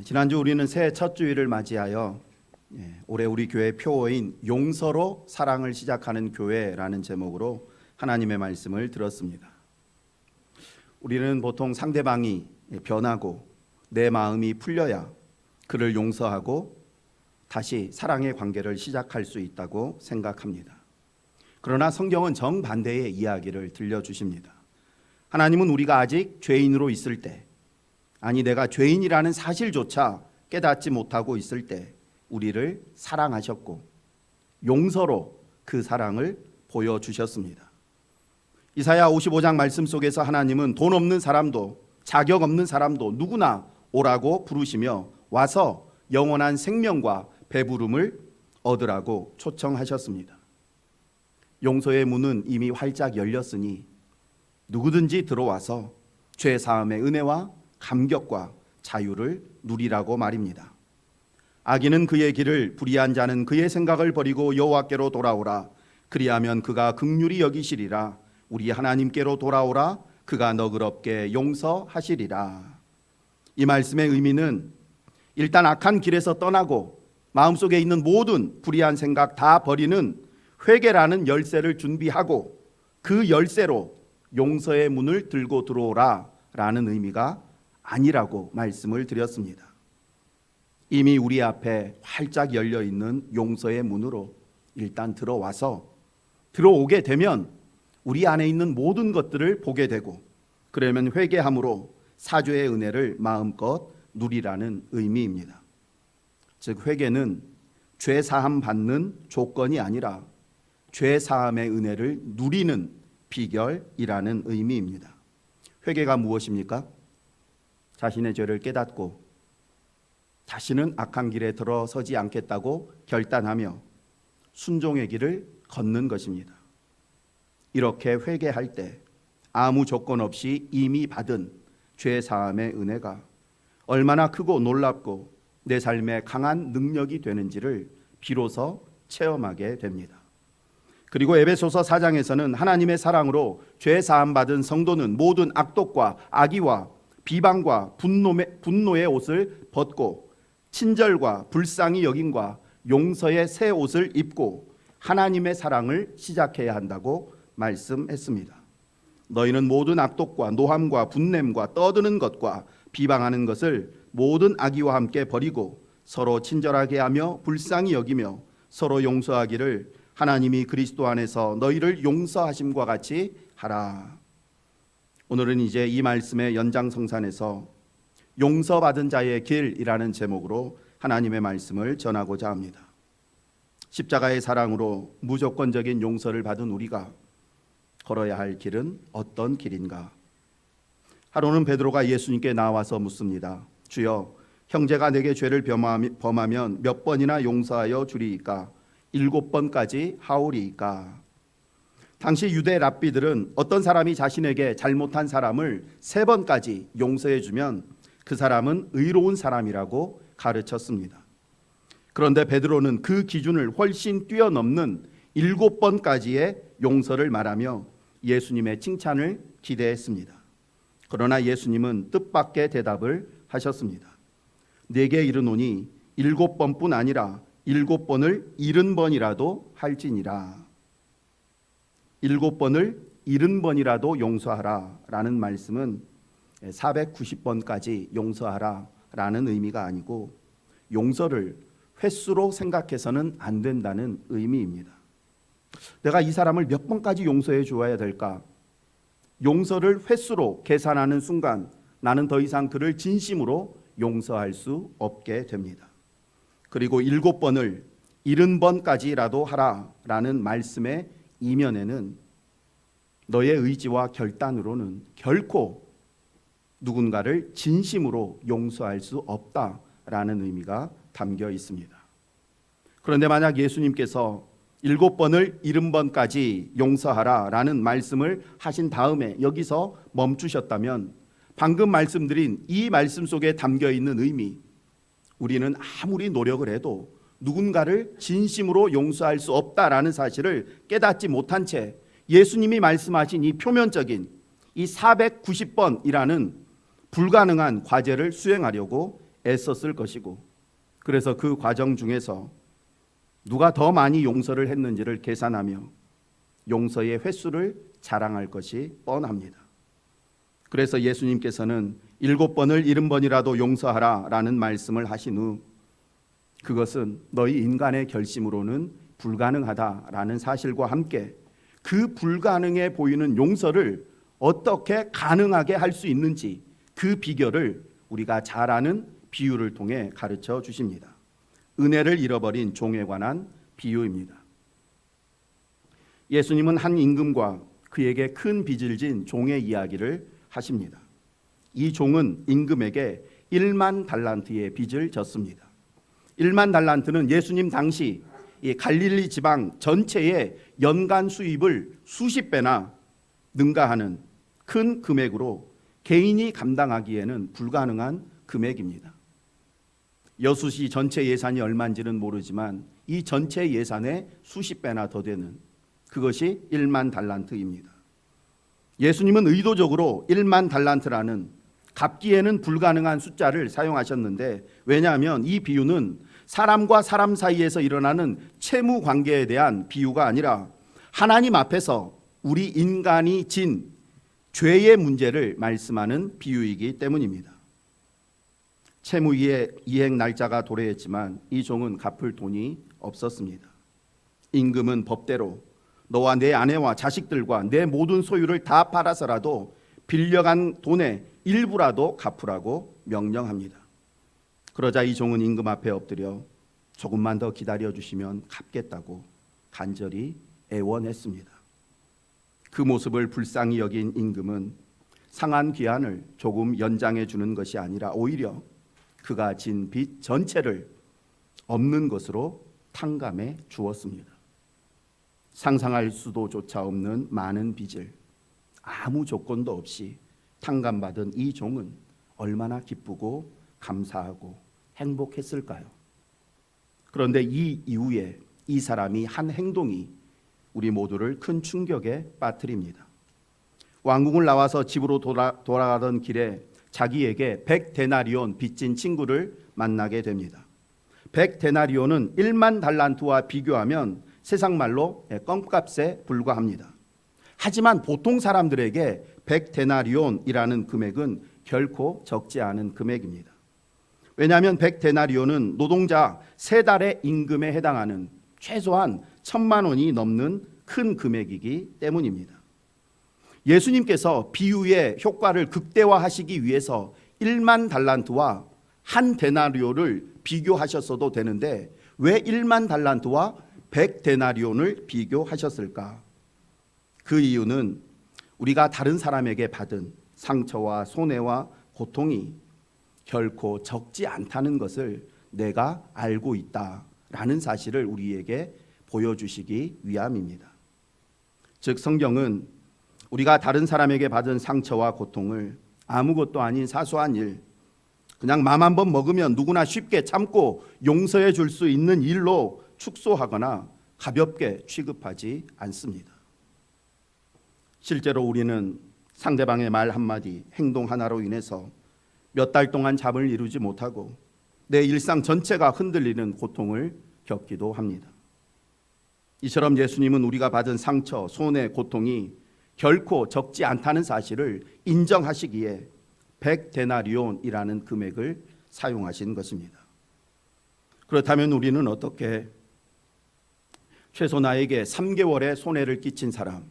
지난주 우리는 새해 첫 주일을 맞이하여 올해 우리 교회 표어인 용서로 사랑을 시작하는 교회라는 제목으로 하나님의 말씀을 들었습니다. 우리는 보통 상대방이 변하고 내 마음이 풀려야 그를 용서하고 다시 사랑의 관계를 시작할 수 있다고 생각합니다. 그러나 성경은 정반대의 이야기를 들려주십니다. 하나님은 우리가 아직 죄인으로 있을 때, 아니 내가 죄인이라는 사실조차 깨닫지 못하고 있을 때 우리를 사랑하셨고 용서로 그 사랑을 보여주셨습니다. 이사야 55장 말씀 속에서 하나님은 돈 없는 사람도 자격 없는 사람도 누구나 오라고 부르시며 와서 영원한 생명과 배부름을 얻으라고 초청하셨습니다. 용서의 문은 이미 활짝 열렸으니 누구든지 들어와서 죄 사함의 은혜와 감격과 자유를 누리라고 말입니다. 악인은 그의 길을, 불의한 자는 그의 생각을 버리고 여호와께로 돌아오라. 그리하면 그가 긍휼히 여기시리라. 우리 하나님께로 돌아오라. 그가 너그럽게 용서하시리라. 이 말씀의 의미는 일단 악한 길에서 떠나고 마음속에 있는 모든 불의한 생각 다 버리는 회개라는 열쇠를 준비하고 그 열쇠로 용서의 문을 들고 들어오라 라는 의미가 아니라고 말씀을 드렸습니다. 이미 우리 앞에 활짝 열려 있는 용서의 문으로 일단 들어오게 되면 우리 안에 있는 모든 것들을 보게 되고 그러면 회개함으로 사죄의 은혜를 마음껏 누리라는 의미입니다. 즉 회개는 죄 사함 받는 조건이 아니라 죄 사함의 은혜를 누리는 비결이라는 의미입니다. 회개가 무엇입니까? 자신의 죄를 깨닫고 다시는 악한 길에 들어서지 않겠다고 결단하며 순종의 길을 걷는 것입니다. 이렇게 회개할 때 아무 조건 없이 이미 받은 죄 사함의 은혜가 얼마나 크고 놀랍고 내 삶에 강한 능력이 되는지를 비로소 체험하게 됩니다. 그리고 에베소서 4장에서는 하나님의 사랑으로 죄 사함 받은 성도는 모든 악독과 악의와 비방과 분노의 옷을 벗고 친절과 불쌍히 여김과 용서의 새 옷을 입고 하나님의 사랑을 시작해야 한다고 말씀했습니다. 너희는 모든 악독과 노함과 분냄과 떠드는 것과 비방하는 것을 모든 악의와 함께 버리고 서로 친절하게 하며 불쌍히 여기며 서로 용서하기를 하나님이 그리스도 안에서 너희를 용서하심과 같이 하라. 오늘은 이제 이 말씀의 연장성산에서 용서받은 자의 길이라는 제목으로 하나님의 말씀을 전하고자 합니다. 십자가의 사랑으로 무조건적인 용서를 받은 우리가 걸어야 할 길은 어떤 길인가? 하루는 베드로가 예수님께 나와서 묻습니다. 주여, 형제가 내게 죄를 범하면 몇 번이나 용서하여 주리이까? 7번까지 하오리이까? 당시 유대 랍비들은 어떤 사람이 자신에게 잘못한 사람을 3번까지 용서해주면 그 사람은 의로운 사람이라고 가르쳤습니다. 그런데 베드로는 그 기준을 훨씬 뛰어넘는 7번까지의 용서를 말하며 예수님의 칭찬을 기대했습니다. 그러나 예수님은 뜻밖의 대답을 하셨습니다. 내게 이르노니 7번뿐 아니라 7번을 70번이라도 할지니라. 7번을 70번이라도 용서하라 라는 말씀은 490번까지 용서하라 라는 의미가 아니고 용서를 횟수로 생각해서는 안 된다는 의미입니다. 내가 이 사람을 몇 번까지 용서해 주어야 될까? 용서를 횟수로 계산하는 순간 나는 더 이상 그를 진심으로 용서할 수 없게 됩니다. 그리고 7번을 70번까지라도 하라 라는 말씀의 이면에는 너의 의지와 결단으로는 결코 누군가를 진심으로 용서할 수 없다라는 의미가 담겨 있습니다. 그런데 만약 예수님께서 7번을 70번까지 용서하라 라는 말씀을 하신 다음에 여기서 멈추셨다면 방금 말씀드린 이 말씀 속에 담겨 있는 의미, 우리는 아무리 노력을 해도 누군가를 진심으로 용서할 수 없다라는 사실을 깨닫지 못한 채 예수님이 말씀하신 이 표면적인 이 490번이라는 불가능한 과제를 수행하려고 애썼을 것이고, 그래서 그 과정 중에서 누가 더 많이 용서를 했는지를 계산하며 용서의 횟수를 자랑할 것이 뻔합니다. 그래서 예수님께서는 7번을 70번이라도 용서하라 라는 말씀을 하신 후 그것은 너희 인간의 결심으로는 불가능하다라는 사실과 함께 그 불가능해 보이는 용서를 어떻게 가능하게 할 수 있는지 그 비결을 우리가 잘 아는 비유를 통해 가르쳐 주십니다. 은혜를 잃어버린 종에 관한 비유입니다. 예수님은 한 임금과 그에게 큰 빚을 진 종의 이야기를 하십니다. 이 종은 임금에게 1만 달란트의 빚을 졌습니다. 1만 달란트는 예수님 당시 이 갈릴리 지방 전체의 연간 수입을 수십 배나 능가하는 큰 금액으로 개인이 감당하기에는 불가능한 금액입니다. 여수시 전체 예산이 얼마인지는 모르지만 이 전체 예산의 수십 배나 더 되는 그것이 1만 달란트입니다. 예수님은 의도적으로 1만 달란트라는 갚기에는 불가능한 숫자를 사용하셨는데, 왜냐하면 이 비유는 사람과 사람 사이에서 일어나는 채무 관계에 대한 비유가 아니라 하나님 앞에서 우리 인간이 진 죄의 문제를 말씀하는 비유이기 때문입니다. 채무 이행 날짜가 도래했지만 이 종은 갚을 돈이 없었습니다. 임금은 법대로 너와 내 아내와 자식들과 내 모든 소유를 다 팔아서라도 빌려간 돈의 일부라도 갚으라고 명령합니다. 그러자 이 종은 임금 앞에 엎드려 조금만 더 기다려 주시면 갚겠다고 간절히 애원했습니다. 그 모습을 불쌍히 여긴 임금은 상한 기한을 조금 연장해 주는 것이 아니라 오히려 그가 진 빚 전체를 없는 것으로 탕감해 주었습니다. 상상할 수도조차 없는 많은 빚을 아무 조건도 없이 탕감받은 이 종은 얼마나 기쁘고 감사하고 행복했을까요? 그런데 이 이후에 이 사람이 한 행동이 우리 모두를 큰 충격에 빠뜨립니다. 왕궁을 나와서 집으로 돌아가던 길에 자기에게 100데나리온 빚진 친구를 만나게 됩니다. 100데나리온은 1만 달란트와 비교하면 세상 말로 껌값에 불과합니다. 하지만 보통 사람들에게 100데나리온이라는 금액은 결코 적지 않은 금액입니다. 왜냐하면 100데나리온은 노동자 3달의 임금에 해당하는 최소한 1,000만 원이 넘는 큰 금액이기 때문입니다. 예수님께서 비유의 효과를 극대화하시기 위해서 1만 달란트와 한 데나리온을 비교하셨어도 되는데 왜 1만 달란트와 100데나리온을 비교하셨을까? 그 이유는 우리가 다른 사람에게 받은 상처와 손해와 고통이 결코 적지 않다는 것을 내가 알고 있다라는 사실을 우리에게 보여주시기 위함입니다. 즉 성경은 우리가 다른 사람에게 받은 상처와 고통을 아무것도 아닌 사소한 일, 그냥 맘 한번 먹으면 누구나 쉽게 참고 용서해 줄 수 있는 일로 축소하거나 가볍게 취급하지 않습니다. 실제로 우리는 상대방의 말 한마디, 행동 하나로 인해서 몇 달 동안 잠을 이루지 못하고 내 일상 전체가 흔들리는 고통을 겪기도 합니다. 이처럼 예수님은 우리가 받은 상처, 손해, 고통이 결코 적지 않다는 사실을 인정하시기에 100데나리온이라는 금액을 사용하신 것입니다. 그렇다면 우리는 어떻게 최소 나에게 3개월의 손해를 끼친 사람,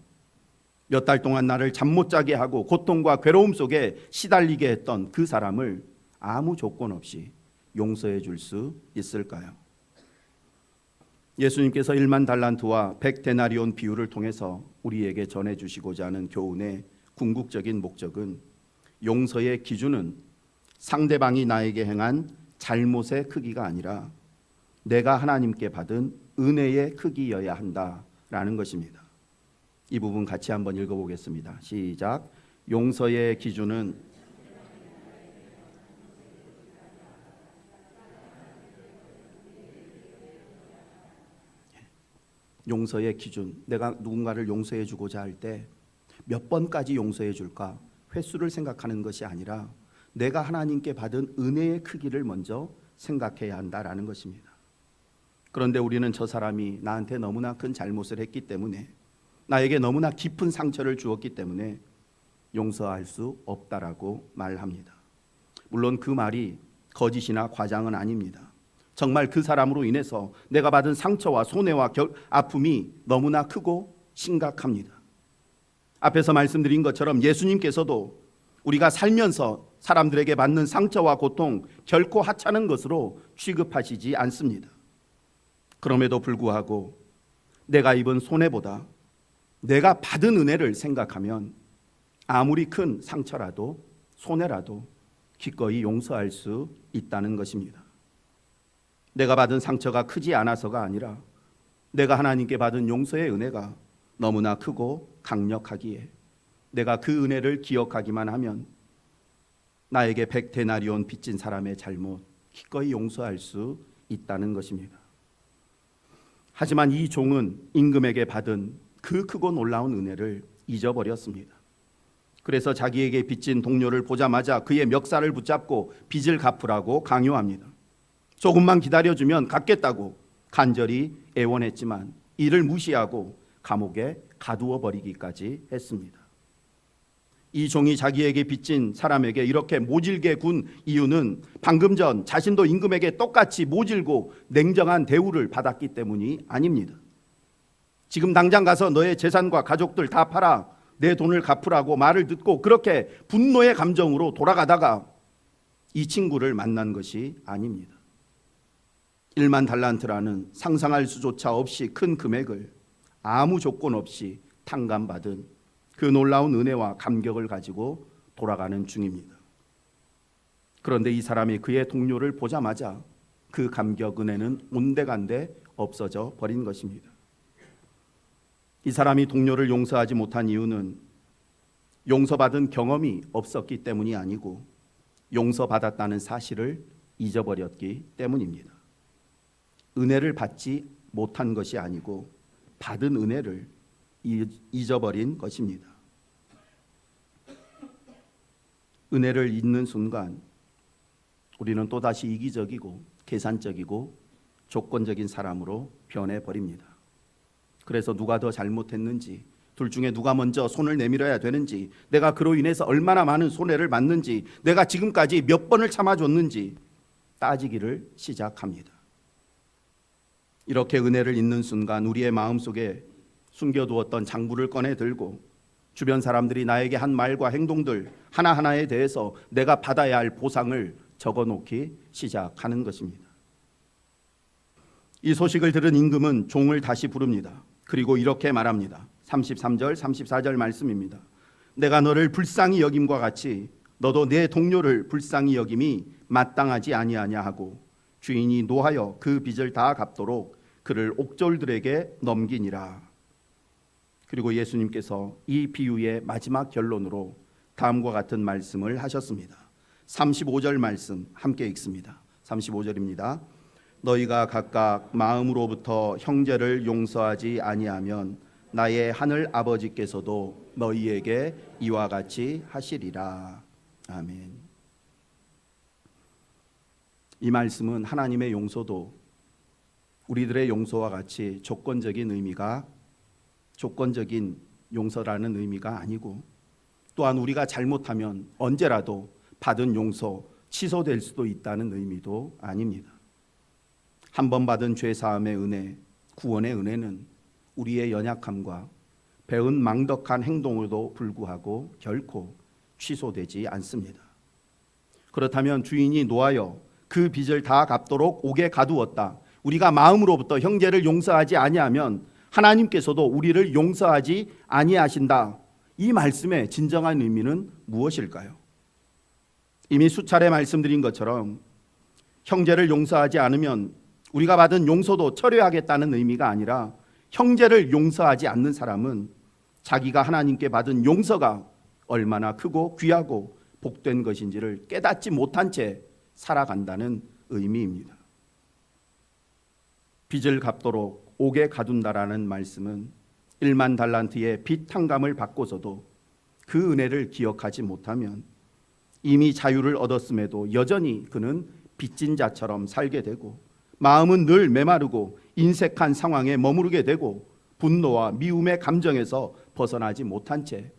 몇 달 동안 나를 잠 못 자게 하고 고통과 괴로움 속에 시달리게 했던 그 사람을 아무 조건 없이 용서해 줄 수 있을까요? 예수님께서 1만 달란트와 100데나리온 비유를 통해서 우리에게 전해주시고자 하는 교훈의 궁극적인 목적은 용서의 기준은 상대방이 나에게 행한 잘못의 크기가 아니라 내가 하나님께 받은 은혜의 크기여야 한다라는 것입니다. 이 부분 같이 한번 읽어보겠습니다. 시작. 용서의 기준은 용서의 기준, 내가 누군가를 용서해 주고자 할 때 몇 번까지 용서해 줄까? 횟수를 생각하는 것이 아니라 내가 하나님께 받은 은혜의 크기를 먼저 생각해야 한다라는 것입니다. 그런데 우리는 저 사람이 나한테 너무나 큰 잘못을 했기 때문에, 나에게 너무나 깊은 상처를 주었기 때문에 용서할 수 없다라고 말합니다. 물론 그 말이 거짓이나 과장은 아닙니다. 정말 그 사람으로 인해서 내가 받은 상처와 손해와 아픔이 너무나 크고 심각합니다. 앞에서 말씀드린 것처럼 예수님께서도 우리가 살면서 사람들에게 받는 상처와 고통 결코 하찮은 것으로 취급하시지 않습니다. 그럼에도 불구하고 내가 입은 손해보다 내가 받은 은혜를 생각하면 아무리 큰 상처라도 손해라도 기꺼이 용서할 수 있다는 것입니다. 내가 받은 상처가 크지 않아서가 아니라 내가 하나님께 받은 용서의 은혜가 너무나 크고 강력하기에 내가 그 은혜를 기억하기만 하면 나에게 100데나리온 빚진 사람의 잘못 기꺼이 용서할 수 있다는 것입니다. 하지만 이 종은 임금에게 받은 그 크고 놀라운 은혜를 잊어버렸습니다. 그래서 자기에게 빚진 동료를 보자마자 그의 멱살을 붙잡고 빚을 갚으라고 강요합니다. 조금만 기다려주면 갚겠다고 간절히 애원했지만 이를 무시하고 감옥에 가두어 버리기까지 했습니다. 이 종이 자기에게 빚진 사람에게 이렇게 모질게 군 이유는 방금 전 자신도 임금에게 똑같이 모질고 냉정한 대우를 받았기 때문이 아닙니다. 지금 당장 가서 너의 재산과 가족들 다 팔아 내 돈을 갚으라고 말을 듣고 그렇게 분노의 감정으로 돌아가다가 이 친구를 만난 것이 아닙니다. 1만 달란트라는 상상할 수조차 없이 큰 금액을 아무 조건 없이 탕감받은 그 놀라운 은혜와 감격을 가지고 돌아가는 중입니다. 그런데 이 사람이 그의 동료를 보자마자 그 감격 은혜는 온데간데 없어져 버린 것입니다. 이 사람이 동료를 용서하지 못한 이유는 용서받은 경험이 없었기 때문이 아니고 용서받았다는 사실을 잊어버렸기 때문입니다. 은혜를 받지 못한 것이 아니고 받은 은혜를 잊어버린 것입니다. 은혜를 잊는 순간 우리는 또다시 이기적이고 계산적이고 조건적인 사람으로 변해버립니다. 그래서 누가 더 잘못했는지, 둘 중에 누가 먼저 손을 내밀어야 되는지, 내가 그로 인해서 얼마나 많은 손해를 받는지, 내가 지금까지 몇 번을 참아줬는지 따지기를 시작합니다. 이렇게 은혜를 잊는 순간 우리의 마음속에 숨겨두었던 장부를 꺼내 들고 주변 사람들이 나에게 한 말과 행동들 하나하나에 대해서 내가 받아야 할 보상을 적어놓기 시작하는 것입니다. 이 소식을 들은 임금은 종을 다시 부릅니다. 그리고 이렇게 말합니다. 33절 34절 말씀입니다. 내가 너를 불쌍히 여김과 같이 너도 내 동료를 불쌍히 여김이 마땅하지 아니하냐 하고 주인이 노하여 그 빚을 다 갚도록 그를 옥졸들에게 넘기니라. 그리고 예수님께서 이 비유의 마지막 결론으로 다음과 같은 말씀을 하셨습니다. 35절 말씀 함께 읽습니다. 35절입니다. 너희가 각각 마음으로부터 형제를 용서하지 아니하면 나의 하늘 아버지께서도 너희에게 이와 같이 하시리라. 아멘. 이 말씀은 하나님의 용서도 우리들의 용서와 같이 조건적인 용서라는 의미가 아니고, 또한 우리가 잘못하면 언제라도 받은 용서 취소될 수도 있다는 의미도 아닙니다. 한 번 받은 죄 사함의 은혜, 구원의 은혜는 우리의 연약함과 배은 망덕한 행동으로도 불구하고 결코 취소되지 않습니다. 그렇다면 주인이 노하여 그 빚을 다 갚도록 옥에 가두었다. 우리가 마음으로부터 형제를 용서하지 아니하면 하나님께서도 우리를 용서하지 아니하신다. 이 말씀의 진정한 의미는 무엇일까요? 이미 수차례 말씀드린 것처럼 형제를 용서하지 않으면 우리가 받은 용서도 철회하겠다는 의미가 아니라, 형제를 용서하지 않는 사람은 자기가 하나님께 받은 용서가 얼마나 크고 귀하고 복된 것인지를 깨닫지 못한 채 살아간다는 의미입니다. 빚을 갚도록 옥에 가둔다라는 말씀은 1만 달란트의 빚 탕감을 받고서도 그 은혜를 기억하지 못하면 이미 자유를 얻었음에도 여전히 그는 빚진 자처럼 살게 되고 마음은 늘 메마르고 인색한 상황에 머무르게 되고 분노와 미움의 감정에서 벗어나지 못한 채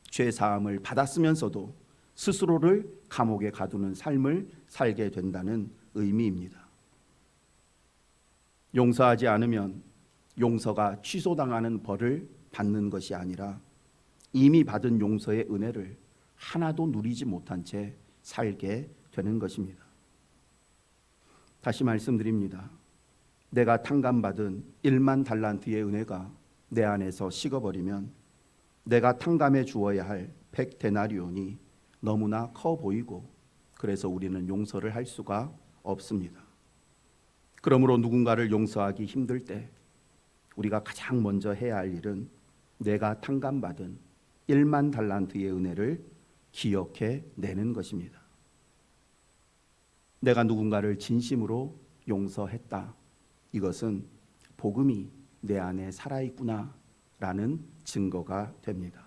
죄사함을 받았으면서도 스스로를 감옥에 가두는 삶을 살게 된다는 의미입니다. 용서하지 않으면 용서가 취소당하는 벌을 받는 것이 아니라 이미 받은 용서의 은혜를 하나도 누리지 못한 채 살게 되는 것입니다. 다시 말씀드립니다. 내가 탕감받은 1만 달란트의 은혜가 내 안에서 식어버리면 내가 탕감해 주어야 할 100데나리온이 너무나 커 보이고 그래서 우리는 용서를 할 수가 없습니다. 그러므로 누군가를 용서하기 힘들 때 우리가 가장 먼저 해야 할 일은 내가 탕감받은 1만 달란트의 은혜를 기억해 내는 것입니다. 내가 누군가를 진심으로 용서했다. 이것은 복음이 내 안에 살아있구나라는 증거가 됩니다.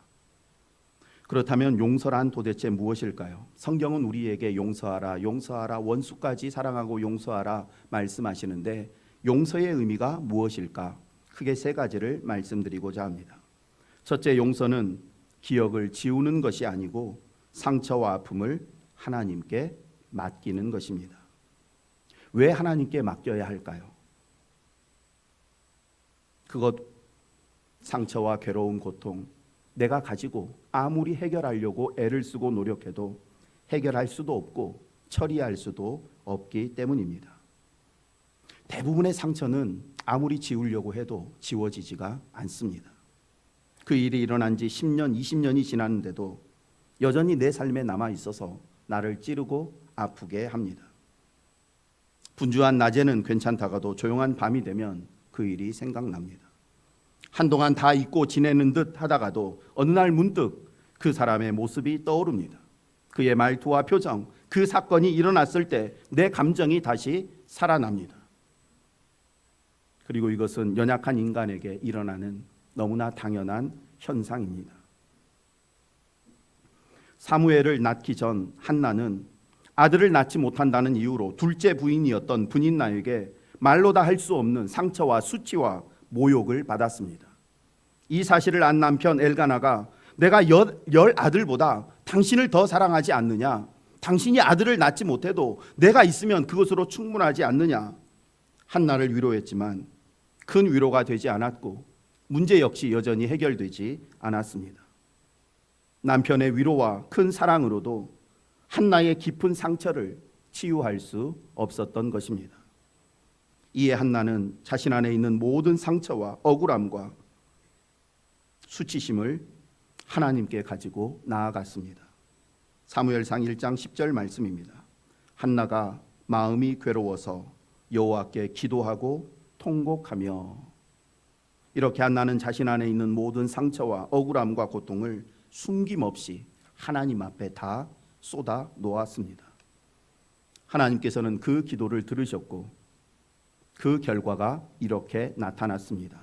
그렇다면 용서란 도대체 무엇일까요? 성경은 우리에게 용서하라, 용서하라, 원수까지 사랑하고 용서하라 말씀하시는데 용서의 의미가 무엇일까? 크게 세 가지를 말씀드리고자 합니다. 첫째, 용서는 기억을 지우는 것이 아니고 상처와 아픔을 하나님께 맡기는 것입니다. 왜 하나님께 맡겨야 할까요? 그것 상처와 괴로움, 고통 내가 가지고 아무리 해결하려고 애를 쓰고 노력해도 해결할 수도 없고 처리할 수도 없기 때문입니다. 대부분의 상처는 아무리 지우려고 해도 지워지지가 않습니다. 그 일이 일어난 지 10년, 20년이 지났는데도 여전히 내 삶에 남아 있어서 나를 찌르고 아프게 합니다. 분주한 낮에는 괜찮다가도 조용한 밤이 되면 그 일이 생각납니다. 한동안 다 잊고 지내는 듯 하다가도 어느 날 문득 그 사람의 모습이 떠오릅니다. 그의 말투와 표정, 그 사건이 일어났을 때 내 감정이 다시 살아납니다. 그리고 이것은 연약한 인간에게 일어나는 너무나 당연한 현상입니다. 사무엘을 낳기 전 한나는 아들을 낳지 못한다는 이유로 둘째 부인이었던 브닌나에게 말로 다 할 수 없는 상처와 수치와 모욕을 받았습니다. 이 사실을 안 남편 엘가나가 내가 열 아들보다 당신을 더 사랑하지 않느냐? 당신이 아들을 낳지 못해도 내가 있으면 그것으로 충분하지 않느냐? 한나를 위로했지만 큰 위로가 되지 않았고 문제 역시 여전히 해결되지 않았습니다. 남편의 위로와 큰 사랑으로도 한나의 깊은 상처를 치유할 수 없었던 것입니다. 이에 한나는 자신 안에 있는 모든 상처와 억울함과 수치심을 하나님께 가지고 나아갔습니다. 사무엘상 1장 10절 말씀입니다. 한나가 마음이 괴로워서 여호와께 기도하고 통곡하며. 이렇게 한나는 자신 안에 있는 모든 상처와 억울함과 고통을 숨김없이 하나님 앞에 다 쏟아 놓았습니다. 하나님께서는 그 기도를 들으셨고 그 결과가 이렇게 나타났습니다.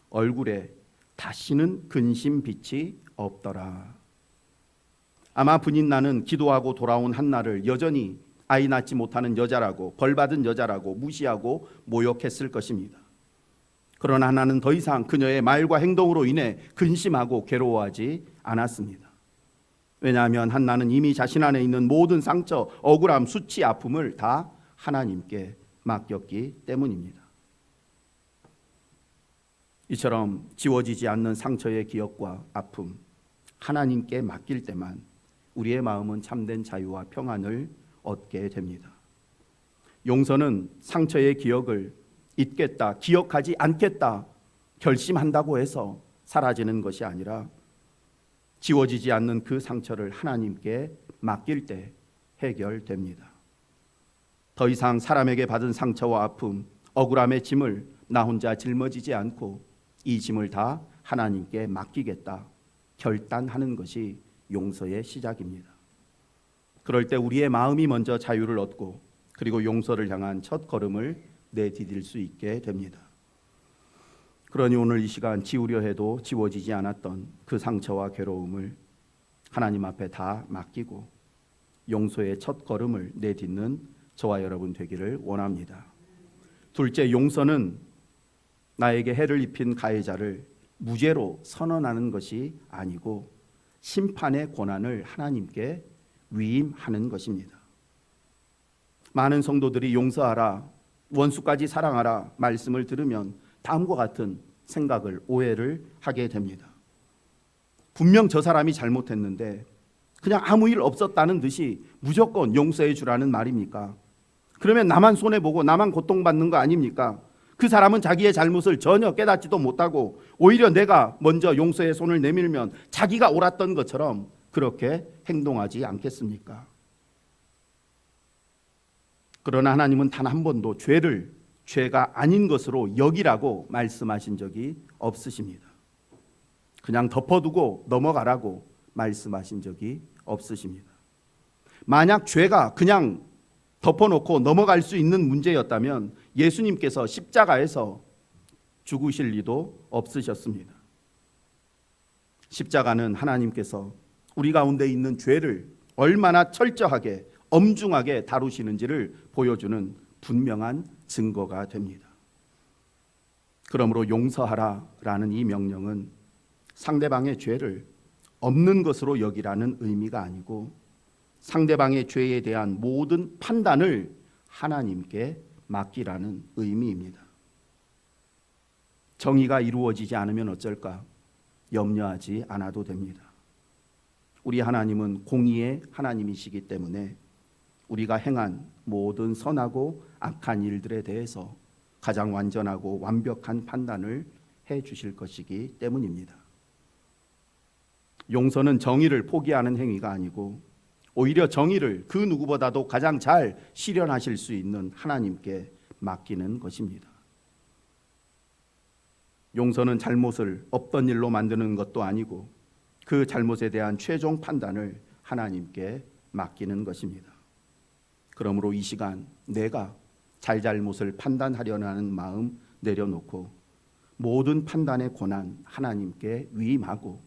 얼굴에 다시는 근심빛이 없더라. 아마 브닌나는 기도하고 돌아온 한나를 여전히 아이 낳지 못하는 여자라고, 벌받은 여자라고 무시하고 모욕했을 것입니다. 그러나 한나는 더 이상 그녀의 말과 행동으로 인해 근심하고 괴로워하지 않았습니다. 왜냐하면 한나는 이미 자신 안에 있는 모든 상처, 억울함, 수치, 아픔을 다 하나님께 맡겼기 때문입니다. 이처럼 지워지지 않는 상처의 기억과 아픔, 하나님께 맡길 때만 우리의 마음은 참된 자유와 평안을 얻게 됩니다. 용서는 상처의 기억을 잊겠다, 기억하지 않겠다 결심한다고 해서 사라지는 것이 아니라 지워지지 않는 그 상처를 하나님께 맡길 때 해결됩니다. 더 이상 사람에게 받은 상처와 아픔, 억울함의 짐을 나 혼자 짊어지지 않고 이 짐을 다 하나님께 맡기겠다 결단하는 것이 용서의 시작입니다. 그럴 때 우리의 마음이 먼저 자유를 얻고 그리고 용서를 향한 첫 걸음을 내디딜 수 있게 됩니다. 그러니 오늘 이 시간 지우려 해도 지워지지 않았던 그 상처와 괴로움을 하나님 앞에 다 맡기고 용서의 첫 걸음을 내딛는 저와 여러분 되기를 원합니다. 둘째, 용서는 나에게 해를 입힌 가해자를 무죄로 선언하는 것이 아니고 심판의 권한을 하나님께 위임하는 것입니다. 많은 성도들이 용서하라, 원수까지 사랑하라 말씀을 들으면 다음과 같은 생각을, 오해를 하게 됩니다. 분명 저 사람이 잘못했는데 그냥 아무 일 없었다는 듯이 무조건 용서해 주라는 말입니까? 그러면 나만 손해보고 나만 고통받는 거 아닙니까? 그 사람은 자기의 잘못을 전혀 깨닫지도 못하고 오히려 내가 먼저 용서의 손을 내밀면 자기가 옳았던 것처럼 그렇게 행동하지 않겠습니까? 그러나 하나님은 단 한 번도 죄를 죄가 아닌 것으로 여기라고 말씀하신 적이 없으십니다. 그냥 덮어두고 넘어가라고 말씀하신 적이 없으십니다. 만약 죄가 그냥 덮어놓고 넘어갈 수 있는 문제였다면 예수님께서 십자가에서 죽으실 리도 없으셨습니다. 십자가는 하나님께서 우리 가운데 있는 죄를 얼마나 철저하게 엄중하게 다루시는지를 보여주는 분명한 증거가 됩니다. 그러므로 용서하라라는 이 명령은 상대방의 죄를 없는 것으로 여기라는 의미가 아니고 상대방의 죄에 대한 모든 판단을 하나님께 맡기라는 의미입니다. 정의가 이루어지지 않으면 어쩔까? 염려하지 않아도 됩니다. 우리 하나님은 공의의 하나님이시기 때문에 우리가 행한 모든 선하고 악한 일들에 대해서 가장 완전하고 완벽한 판단을 해 주실 것이기 때문입니다. 용서는 정의를 포기하는 행위가 아니고 오히려 정의를 그 누구보다도 가장 잘 실현하실 수 있는 하나님께 맡기는 것입니다. 용서는 잘못을 없던 일로 만드는 것도 아니고 그 잘못에 대한 최종 판단을 하나님께 맡기는 것입니다. 그러므로 이 시간 내가 잘잘못을 판단하려는 하는 마음 내려놓고 모든 판단의 권한 하나님께 위임하고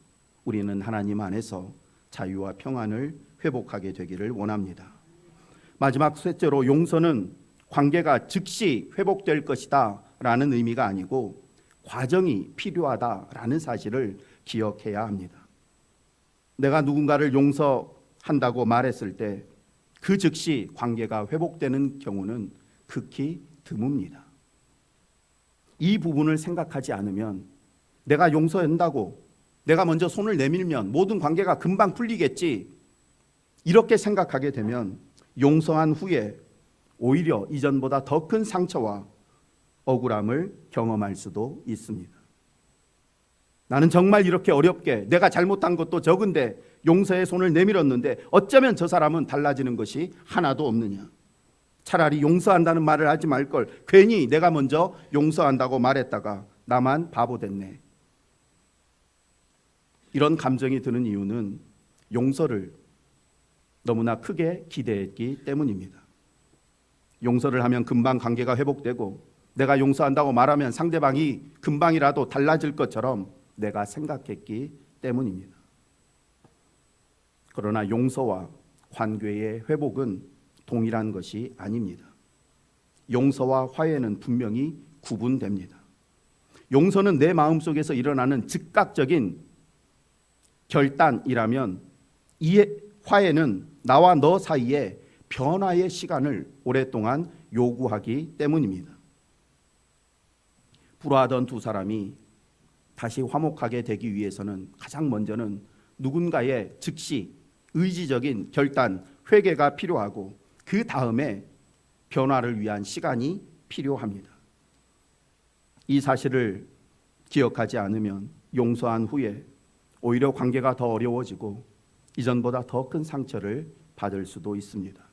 우리는 하나님 안에서 자유와 평안을 회복하게 되기를 원합니다. 마지막 셋째로 용서는 관계가 즉시 회복될 것이다 라는 의미가 아니고 과정이 필요하다라는 사실을 기억해야 합니다. 내가 누군가를 용서한다고 말했을 때 그 즉시 관계가 회복되는 경우는 극히 드뭅니다. 이 부분을 생각하지 않으면 내가 용서한다고 내가 먼저 손을 내밀면 모든 관계가 금방 풀리겠지 이렇게 생각하게 되면 용서한 후에 오히려 이전보다 더 큰 상처와 억울함을 경험할 수도 있습니다. 나는 정말 이렇게 어렵게 내가 잘못한 것도 적은데 용서의 손을 내밀었는데 어쩌면 저 사람은 달라지는 것이 하나도 없느냐. 차라리 용서한다는 말을 하지 말걸 괜히 내가 먼저 용서한다고 말했다가 나만 바보 됐네. 이런 감정이 드는 이유는 용서를 너무나 크게 기대했기 때문입니다. 용서를 하면 금방 관계가 회복되고 내가 용서한다고 말하면 상대방이 금방이라도 달라질 것처럼 내가 생각했기 때문입니다. 그러나 용서와 관계의 회복은 동일한 것이 아닙니다. 용서와 화해는 분명히 구분됩니다. 용서는 내 마음속에서 일어나는 즉각적인 결단이라면 이 화해는 나와 너 사이에 변화의 시간을 오랫동안 요구하기 때문입니다. 불화하던 두 사람이 다시 화목하게 되기 위해서는 가장 먼저는 누군가의 즉시 의지적인 결단, 회개가 필요하고 그 다음에 변화를 위한 시간이 필요합니다. 이 사실을 기억하지 않으면 용서한 후에 오히려 관계가 더 어려워지고 이전보다 더 큰 상처를 받을 수도 있습니다.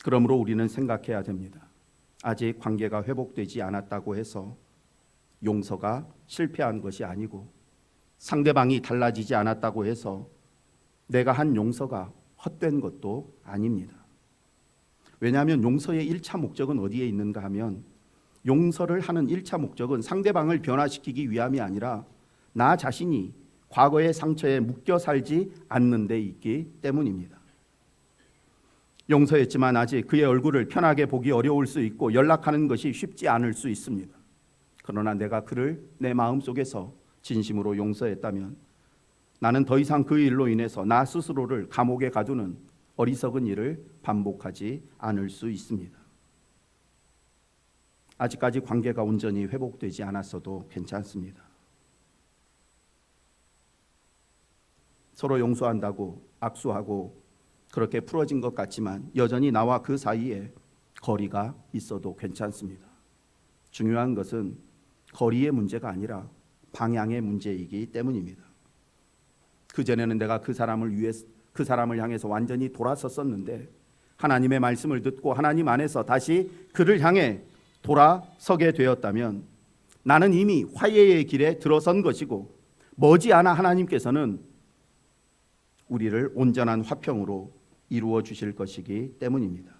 그러므로 우리는 생각해야 됩니다. 아직 관계가 회복되지 않았다고 해서 용서가 실패한 것이 아니고 상대방이 달라지지 않았다고 해서 내가 한 용서가 헛된 것도 아닙니다. 왜냐하면 용서의 1차 목적은 어디에 있는가 하면 용서를 하는 1차 목적은 상대방을 변화시키기 위함이 아니라 나 자신이 과거의 상처에 묶여 살지 않는 데 있기 때문입니다. 용서했지만 아직 그의 얼굴을 편하게 보기 어려울 수 있고 연락하는 것이 쉽지 않을 수 있습니다. 그러나 내가 그를 내 마음속에서 진심으로 용서했다면 나는 더 이상 그 일로 인해서 나 스스로를 감옥에 가두는 어리석은 일을 반복하지 않을 수 있습니다. 아직까지 관계가 온전히 회복되지 않았어도 괜찮습니다. 서로 용서한다고 악수하고 그렇게 풀어진 것 같지만 여전히 나와 그 사이에 거리가 있어도 괜찮습니다. 중요한 것은 거리의 문제가 아니라 방향의 문제이기 때문입니다. 그전에는 내가 그 사람을 향해서 완전히 돌아섰었는데 하나님의 말씀을 듣고 하나님 안에서 다시 그를 향해 돌아서게 되었다면 나는 이미 화해의 길에 들어선 것이고 머지않아 하나님께서는 우리를 온전한 화평으로 이루어 주실 것이기 때문입니다.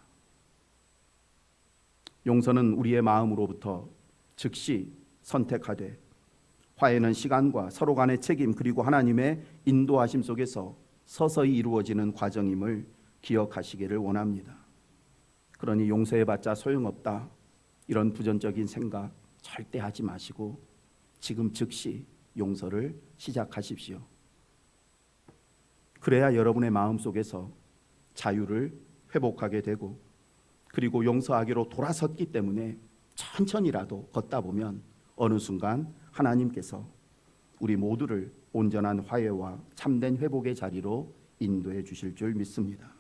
용서는 우리의 마음으로부터 즉시 선택하되 화해는 시간과 서로 간의 책임 그리고 하나님의 인도하심 속에서 서서히 이루어지는 과정임을 기억하시기를 원합니다. 그러니 용서해봤자 소용없다 이런 부정적인 생각 절대 하지 마시고 지금 즉시 용서를 시작하십시오. 그래야 여러분의 마음속에서 자유를 회복하게 되고 그리고 용서하기로 돌아섰기 때문에 천천히라도 걷다 보면 어느 순간 하나님께서 우리 모두를 온전한 화해와 참된 회복의 자리로 인도해 주실 줄 믿습니다.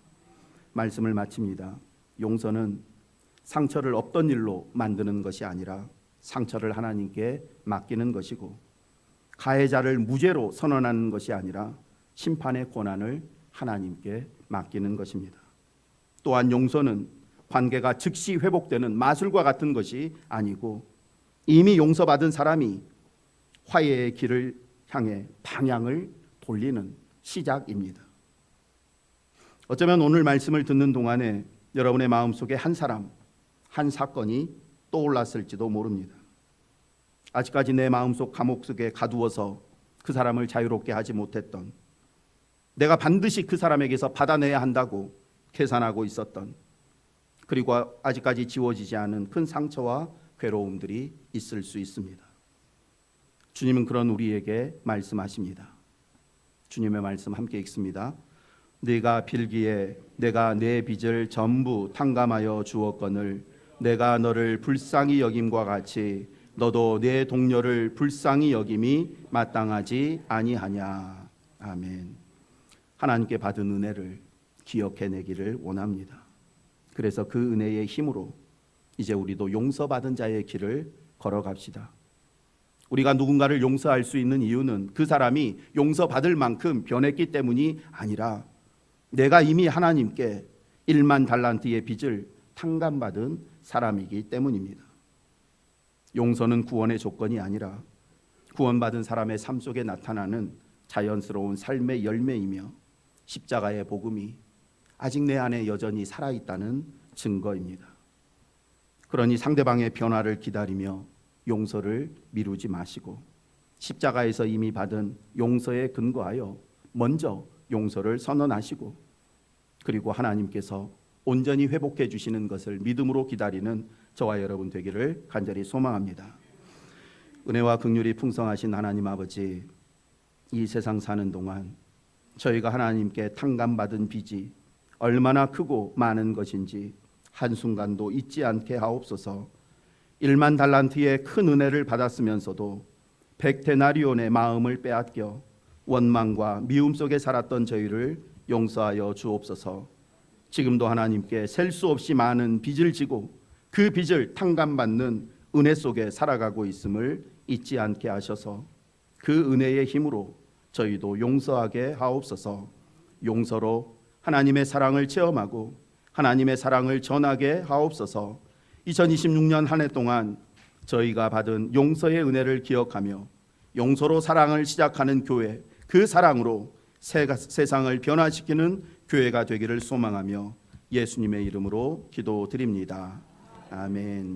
말씀을 마칩니다. 용서는 상처를 없던 일로 만드는 것이 아니라 상처를 하나님께 맡기는 것이고 가해자를 무죄로 선언하는 것이 아니라 심판의 권한을 하나님께 맡기는 것입니다. 또한 용서는 관계가 즉시 회복되는 마술과 같은 것이 아니고 이미 용서받은 사람이 화해의 길을 향해 방향을 돌리는 시작입니다. 어쩌면 오늘 말씀을 듣는 동안에 여러분의 마음속에 한 사람, 한 사건이 떠올랐을지도 모릅니다. 아직까지 내 마음속 감옥 속에 가두어서 그 사람을 자유롭게 하지 못했던, 내가 반드시 그 사람에게서 받아내야 한다고 계산하고 있었던, 그리고 아직까지 지워지지 않은 큰 상처와 괴로움들이 있을 수 있습니다. 주님은 그런 우리에게 말씀하십니다. 주님의 말씀 함께 읽습니다. 네가 빌기에 내가 내 빚을 전부 탕감하여 주었거늘 내가 너를 불쌍히 여김과 같이 너도 내 동료를 불쌍히 여김이 마땅하지 아니하냐. 아멘. 하나님께 받은 은혜를 기억해내기를 원합니다. 그래서 그 은혜의 힘으로 이제 우리도 용서받은 자의 길을 걸어갑시다. 우리가 누군가를 용서할 수 있는 이유는 그 사람이 용서받을 만큼 변했기 때문이 아니라 내가 이미 하나님께 1만 달란트의 빚을 탕감받은 사람이기 때문입니다. 용서는 구원의 조건이 아니라 구원받은 사람의 삶 속에 나타나는 자연스러운 삶의 열매이며 십자가의 복음이 아직 내 안에 여전히 살아있다는 증거입니다. 그러니 상대방의 변화를 기다리며 용서를 미루지 마시고 십자가에서 이미 받은 용서에 근거하여 먼저 용서를 선언하시고 그리고 하나님께서 온전히 회복해 주시는 것을 믿음으로 기다리는 저와 여러분 되기를 간절히 소망합니다. 은혜와 긍휼이 풍성하신 하나님 아버지, 이 세상 사는 동안 저희가 하나님께 탕감받은 빚이 얼마나 크고 많은 것인지 한순간도 잊지 않게 하옵소서. 1만 달란트의 큰 은혜를 받았으면서도 100데나리온의 마음을 빼앗겨 원망과 미움 속에 살았던 저희를 용서하여 주옵소서. 지금도 하나님께 셀 수 없이 많은 빚을 지고 그 빚을 탕감받는 은혜 속에 살아가고 있음을 잊지 않게 하셔서 그 은혜의 힘으로 저희도 용서하게 하옵소서. 용서로 하나님의 사랑을 체험하고 하나님의 사랑을 전하게 하옵소서. 2026년 한 해 동안 저희가 받은 용서의 은혜를 기억하며 용서로 사랑을 시작하는 교회, 그 사랑으로 세상을 변화시키는 교회가 되기를 소망하며 예수님의 이름으로 기도드립니다. 아멘.